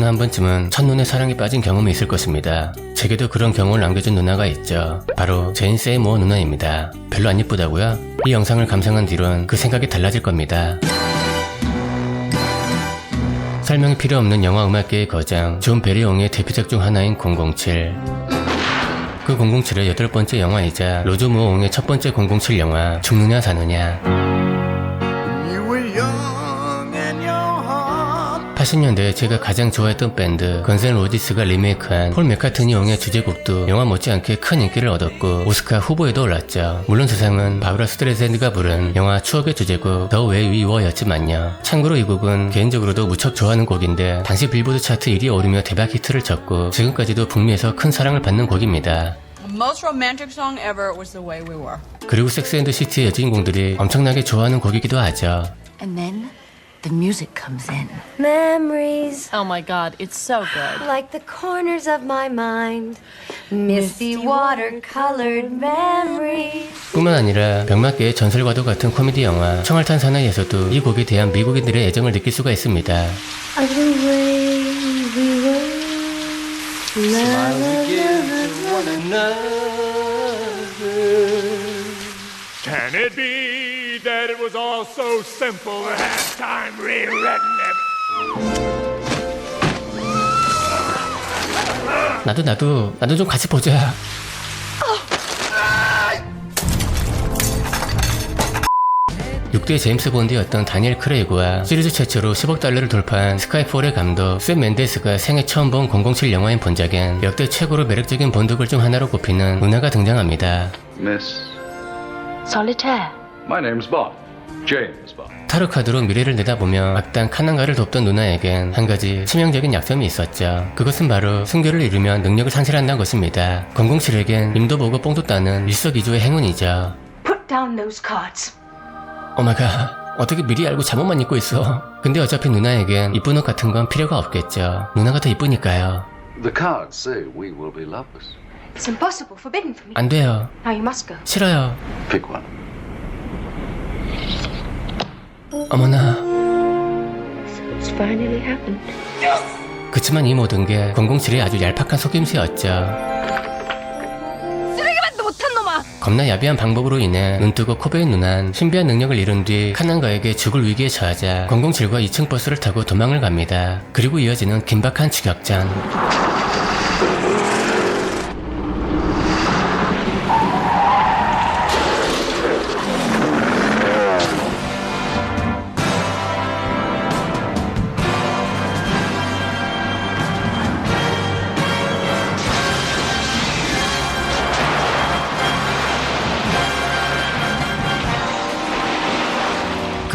누구나 한 번쯤은 첫눈에 사랑에 빠진 경험이 있을 것입니다. 제게도 그런 경험을 남겨준 누나가 있죠. 바로 제인 세이모어 누나입니다. 별로 안 예쁘다고요? 이 영상을 감상한 뒤론 그 생각이 달라질 겁니다. 설명이 필요 없는 영화 음악계의 거장 존 베리옹의 대표작 중 하나인 007. 그 007의 8번째 영화이자 로저 무어옹의 첫 번째 007 영화 죽느냐 사느냐. 80년대에 제가 가장 좋아했던 밴드 건센 로지스가 리메이크한 폴 맥카트니 용의 주제곡도 영화 못지않게 큰 인기를 얻었고 오스카 후보에도 올랐죠. 물론 수상은 바브라 스트레이샌드가 부른 영화 추억의 주제곡 더 웨이 위 워였지만요. 참고로 이 곡은 개인적으로도 무척 좋아하는 곡인데 당시 빌보드 차트 1위에 오르며 대박 히트를 쳤고 지금까지도 북미에서 큰 사랑을 받는 곡입니다. The most romantic song ever was The Way We Were. 그리고 섹스 앤드 시티의 여주인공들이 엄청나게 좋아하는 곡이기도 하죠. And then the music comes in. Memories Oh my god, it's so good. like the corners of my mind. Misty watercolored memories. 뿐만 아니라 병맛계의 전설과도 같은 코미디 영화 청알탄 사나이에서도 이 곡에 대한 미국인들의 애정을 느낄 수가 있습니다. Of the way we were. La, la, Can it be that it was all so simple that halftime rewritten it? 나도 좀 같이 보자. (6대) 제임스 본드였던 다니엘 크레이그와 시리즈 최초로 10억 달러를 돌파한 스카이폴의 감독 샘 맨데스가 생애 처음 본 007 영화인 본작엔 역대 최고로 매력적인 본드걸 중 하나로 꼽히는 누나가 등장합니다. Miss, Solitaire. my name's Bob. James Bob. 타로카드로 미래를 내다보며 악당 카난가를 돕던 누나에겐 한 가지 치명적인 약점이 있었죠. 그것은 바로 순교를 이루면 능력을 상실한다는 것입니다. 007에겐 님도 보고 뽕도 따는 일석이조의 행운이죠. Put down those cards. 오마이갓, 어떻게 미리 알고 잠옷만 입고 있어? 근데 어차피 누나에겐 이쁜 옷 같은 건 필요가 없겠죠. 누나가 더 이쁘니까요. The cards say we will be lovers. It's impossible, forbidden for me. 안 돼요. Now you must go. 싫어요. Pick one. 어머나. It's finally happened. 그치만 이 모든 게 007의 아주 얄팍한 속임수였죠. 겁나 야비한 방법으로 인해 눈뜨고 코베인 누난 신비한 능력을 잃은 뒤 카난가에게 죽을 위기에 처하자 007과 2층 버스를 타고 도망을 갑니다. 그리고 이어지는 긴박한 추격전.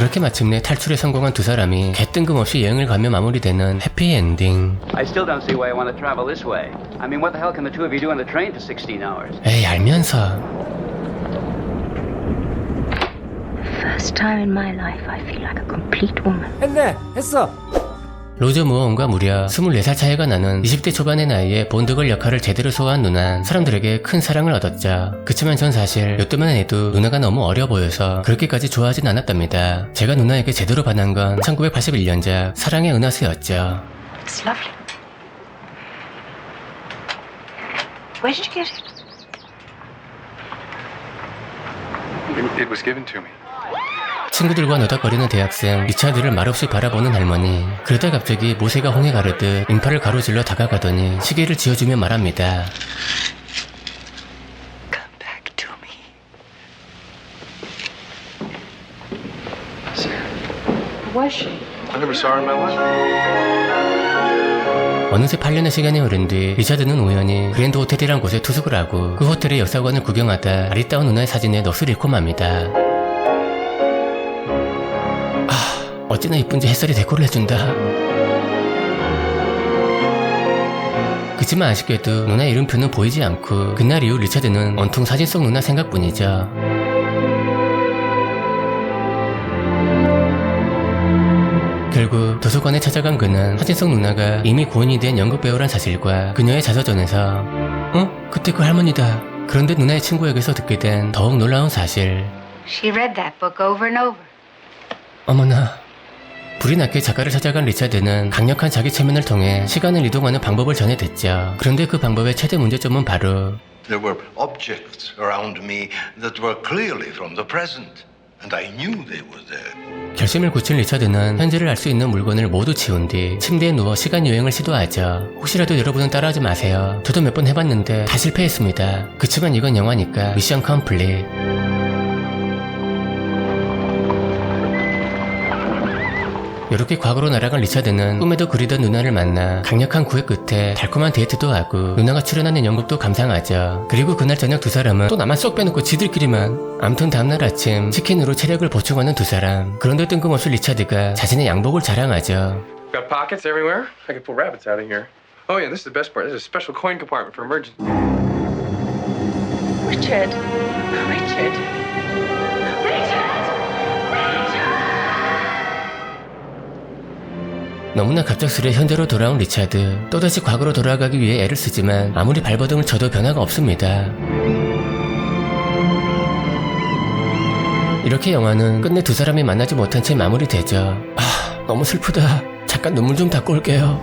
그렇게 마침내 탈출에 성공한 두 사람이 개뜬금없이 여행을 가며 마무리되는 해피엔딩. I still don't see why you want to travel this way. I mean, what the hell can the two of you do on the train for 16 hours? 에이, 알면서. First time in my life I feel like a complete woman. 로저 무어옹과 무려 24살 차이가 나는 20대 초반의 나이에 본드걸 역할을 제대로 소화한 누난 사람들에게 큰 사랑을 얻었죠. 그치만 전 사실 요 때만 해도 누나가 너무 어려 보여서 그렇게까지 좋아하진 않았답니다. 제가 누나에게 제대로 반한 건 1981년작 사랑의 은하수였죠. It's lovely. Where did you get it? It was given to me. 친구들과 너덕거리는 대학생 리차드를 말없이 바라보는 할머니. 그러다 갑자기 모세가 홍해 가르듯 인파를 가로질러 다가가더니 시계를 지어주며 말합니다. Come back to me. Was she? I never saw her in my life. 어느새 8년의 시간이 흐른 뒤 리차드는 우연히 그랜드 호텔이란 곳에 투숙을 하고 그 호텔의 역사관을 구경하다 아리따운 누나의 사진에 넋을 잃고 맙니다. 어찌나 이쁜지 햇살이 데코를 해준다. 그치만 아쉽게도 누나 이름표는 보이지 않고 그날 이후 리차드는 온통 사진 속 누나 생각뿐이죠. 결국 도서관에 찾아간 그는 사진 속 누나가 이미 고인이 된 연극 배우란 사실과 그녀의 자서전에서 그때 그 할머니다. 그런데 누나의 친구에게서 듣게 된 더욱 놀라운 사실. She read that book over and over. 어머나. 불이 났게 작가를 찾아간 리차드는 강력한 자기 체면을 통해 시간을 이동하는 방법을 전해댔죠. 그런데 그 방법의 최대 문제점은 바로 There were objects around me that were clearly from the present, and I knew they were there. 결심을 굳힌 리차드는 현재를 알 수 있는 물건을 모두 지운 뒤 침대에 누워 시간 여행을 시도하죠. 혹시라도 여러분은 따라하지 마세요. 저도 몇 번 해봤는데 다 실패했습니다. 그치만 이건 영화니까 미션 컴플릿. 이렇게 과거로 날아간 리차드는 꿈에도 그리던 누나를 만나 강력한 구애 끝에 달콤한 데이트도 하고 누나가 출연하는 연극도 감상하죠. 그리고 그날 저녁 두 사람은 또 나만 쏙 빼놓고 지들끼리만. 암튼 다음날 아침 치킨으로 체력을 보충하는 두 사람. 그런데 뜬금없이 리차드가 자신의 양복을 자랑하죠. Got pockets everywhere? I could pull rabbits out of here. Oh yeah, this is the best part. This is a special coin compartment for emergency. Richard. Richard. 너무나 갑작스레 현재로 돌아온 리차드. 또다시 과거로 돌아가기 위해 애를 쓰지만 아무리 발버둥을 쳐도 변화가 없습니다. 이렇게 영화는 끝내 두 사람이 만나지 못한 채 마무리되죠. 아, 너무 슬프다. 잠깐 눈물 좀 닦고 올게요.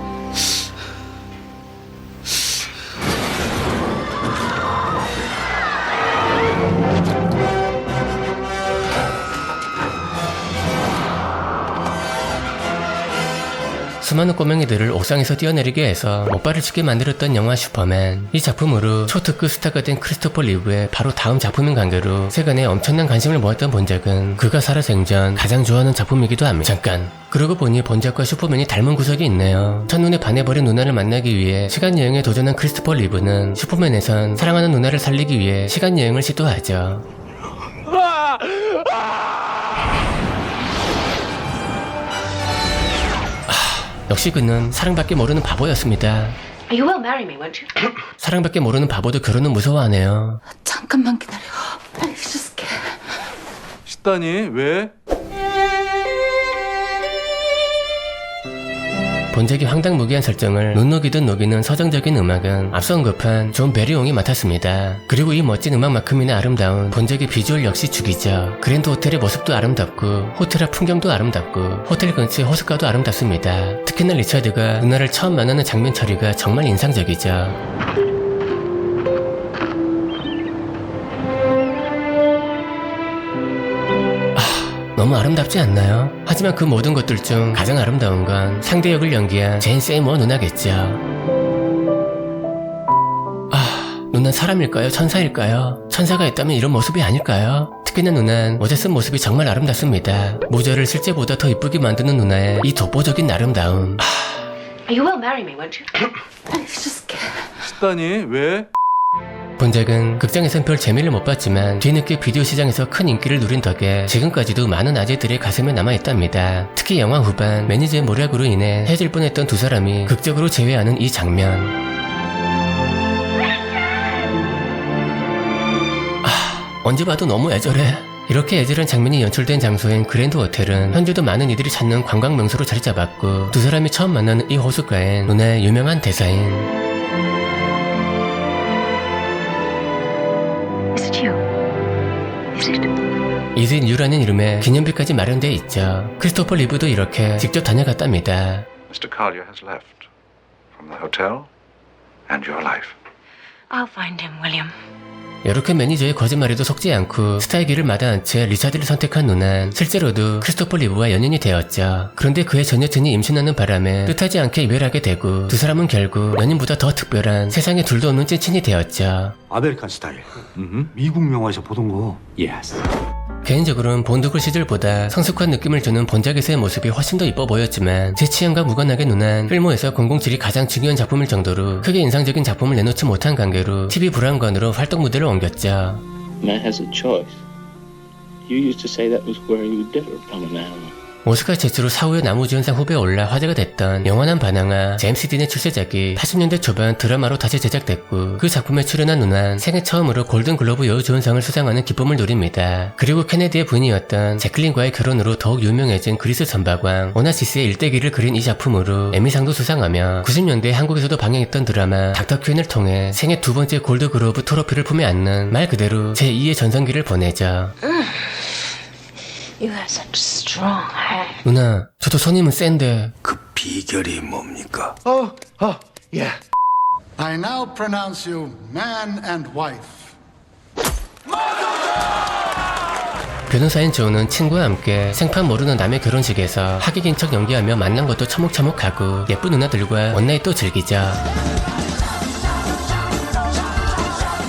수많은 꼬맹이들을 옥상에서 뛰어내리게 해서 못발을 치게 만들었던 영화 슈퍼맨. 이 작품으로 초특급 스타가 된 크리스토퍼 리브의 바로 다음 작품인 관계로 세간에 엄청난 관심을 모았던 본작은 그가 살아생전 가장 좋아하는 작품이기도 합니다. 잠깐, 그러고 보니 본작과 슈퍼맨이 닮은 구석이 있네요. 첫눈에 반해버린 누나를 만나기 위해 시간여행에 도전한 크리스토퍼 리브는 슈퍼맨에선 사랑하는 누나를 살리기 위해 시간여행을 시도하죠. 역시 그는 사랑밖에 모르는 바보였습니다. You will marry me, won't you? 사랑밖에 모르는 바보도 결혼은 무서워하네요. 잠깐만 기다려. I just can't. 식단이 왜? 본작이 황당무계한 설정을 눈녹이듯 녹이는 서정적인 음악은 앞서 언급한 존 베리옹이 맡았습니다. 그리고 이 멋진 음악만큼이나 아름다운 본작의 비주얼 역시 죽이죠. 그랜드 호텔의 모습도 아름답고 호텔 앞 풍경도 아름답고 호텔 근처의 호숫가도 아름답습니다. 특히나 리차드가 누나를 처음 만나는 장면 처리가 정말 인상적이죠. 너무 아름답지 않나요? 하지만 그 모든 것들 중 가장 아름다운 건 상대 역을 연기한 제인 세이머 누나겠죠. 누난 사람일까요? 천사일까요? 천사가 있다면 이런 모습이 아닐까요? 특히나 누난 어제 쓴 모습이 정말 아름답습니다. 모자를 실제보다 더 이쁘게 만드는 누나의 이 독보적인 아름다움. You will marry me, won't you? I just can't. 식단이 왜? 본작은 극장에선 별 재미를 못 봤지만 뒤늦게 비디오 시장에서 큰 인기를 누린 덕에 지금까지도 많은 아재들의 가슴에 남아있답니다. 특히 영화 후반 매니저의 모략으로 인해 헤어질 뻔했던 두 사람이 극적으로 재회하는 이 장면. 언제 봐도 너무 애절해. 이렇게 애절한 장면이 연출된 장소인 그랜드 호텔은 현재도 많은 이들이 찾는 관광 명소로 자리 잡았고 두 사람이 처음 만나는 이 호숫가엔 누나의 유명한 대사인 Is it you라는 이름의 기념비까지 마련되어 있죠. 크리스토퍼 리브도 이렇게 직접 다녀갔답니다. Mr. Collier has left from the hotel and your life. I'll find him, William. 이렇게 매니저의 거짓말에도 속지 않고 스타의 길을 마다한 채 리차드를 선택한 누난 실제로도 크리스토퍼 리브와 연인이 되었죠. 그런데 그의 전 여친이 임신하는 바람에 뜻하지 않게 이별하게 되고 두 사람은 결국 연인보다 더 특별한 세상에 둘도 없는 찐친이 되었죠. 아메리칸 스타일. 미국 영화에서 보던 거. Yes. 개인적으로는 본드굴 시절보다 성숙한 느낌을 주는 본작에서의 모습이 훨씬 더 이뻐 보였지만 제 취향과 무관하게 누난 필모에서 007이 가장 중요한 작품일 정도로 크게 인상적인 작품을 내놓지 못한 관계로 TV 불안관으로 활동 무대를 옮겼죠. Man has a choice. You used to say that was where you differ from an animal. 오스카 제츠로 사후에 나무주연상 후보에 올라 화제가 됐던 영원한 반항아 제임스 딘의 출세작이 80년대 초반 드라마로 다시 제작됐고 그 작품에 출연한 누난 생애 처음으로 골든글로브 여우주연상을 수상하는 기쁨을 누립니다. 그리고 케네디의 부인이었던 제클린과의 결혼으로 더욱 유명해진 그리스 전박왕 오나시스의 일대기를 그린 이 작품으로 에미상도 수상하며 90년대에 한국에서도 방영했던 드라마 닥터 퀸을 통해 생애 두 번째 골드글로브 트로피를 품에 안는 말 그대로 제2의 전성기를 보내죠. You have such strong hands. 누나, 저도 손님은 센데. 그 비결이 뭡니까? Yeah. I now pronounce you man and wife. 변호사인 조는 친구와 함께 생판 모르는 남의 결혼식에서 하객인 척 연기하며 만난 것도 처목처목하고 예쁜 누나들과 원나잇 또 즐기죠.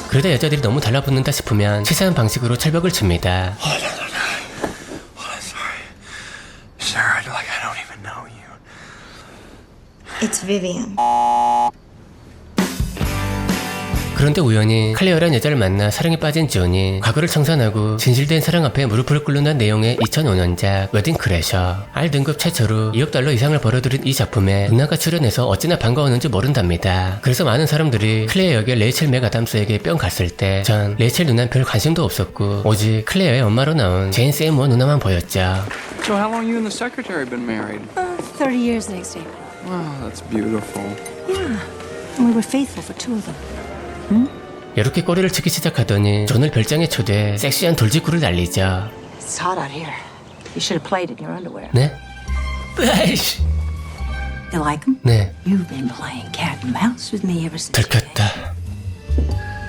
그러다 여자들이 너무 달라붙는다 싶으면 치사한 방식으로 철벽을 칩니다. Sarah, like I don't even know you. It's Vivian. 그런데 우연히 클레어란 여자를 만나 사랑에 빠진 존이 과거를 청산하고 진실된 사랑 앞에 무릎을 꿇는다는 내용의 2005년작 웨딩 크래셔. R 등급 최초로 2억 달러 이상을 벌어들인 이 작품에 누나가 출연해서 어찌나 반가웠는지 모른답니다. 그래서 많은 사람들이 클레어 역의 레이첼 맥아담스에게 뿅 갔을 때 전 레이첼 누나는 별 관심도 없었고 오직 클레어의 엄마로 나온 제인 세이머 누나만 보였죠. So how long you and the secretary been married? 30 years next April. Wow, that's beautiful. Yeah. And we were faithful for 2 of them. 이렇게 꼬리를 치기 시작하더니 존을 별장에 초대해 섹시한 돌직구를 날리죠. It's hot out here. You should have played it in your underwear. 네? 으아이씨. You like them? 네. You've been playing cat and mouse with me ever since. 들켰다.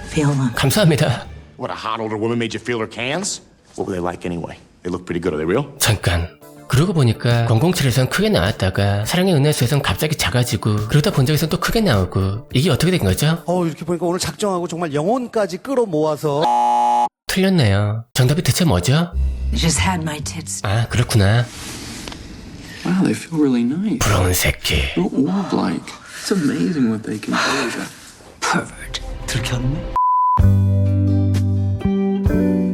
Feel them. 감사합니다. What, a hot older woman made you feel her cans? What were they like anyway? They look pretty good. Are they real? 잠깐. 그러고 보니까 007에선 크게 나왔다가 사랑의 은하수에선 갑자기 작아지고 그러다 본적에선 또 크게 나오고 이게 어떻게 된 거죠? 이렇게 보니까 오늘 작정하고 정말 영혼까지 끌어모아서 틀렸네요. 정답이 대체 뭐죠? Just had my tits. 아 그렇구나. Wow, they feel really nice. 부러운 새끼. What orb-like? It's amazing what they can do. Pervert. 들켰네.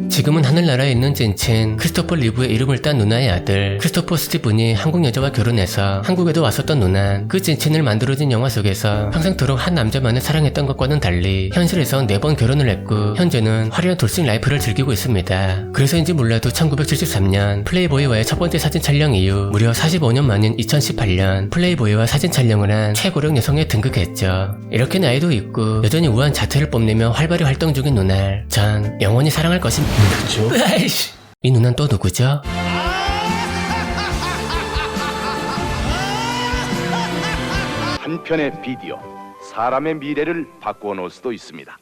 지금은 하늘나라에 있는 젠친 크리스토퍼 리브의 이름을 딴 누나의 아들 크리스토퍼 스티븐이 한국 여자와 결혼해서 한국에도 왔었던 누난 그 젠친을 만들어진 영화 속에서 평생토록 한 남자만을 사랑했던 것과는 달리 현실에선 4번 결혼을 했고 현재는 화려한 돌싱 라이프를 즐기고 있습니다. 그래서인지 몰라도 1973년 플레이보이와의 첫 번째 사진 촬영 이후 무려 45년 만인 2018년 플레이보이와 사진 촬영을 한 최고령 여성에 등극했죠. 이렇게 나이도 있고 여전히 우아한 자태를 뽐내며 활발히 활동 중인 누날 전 영원히 사랑할 것입니다. 으아이씨. 이 누난 또 누구죠? 한 편의 비디오, 사람의 미래를 바꾸어 놓을 수도 있습니다.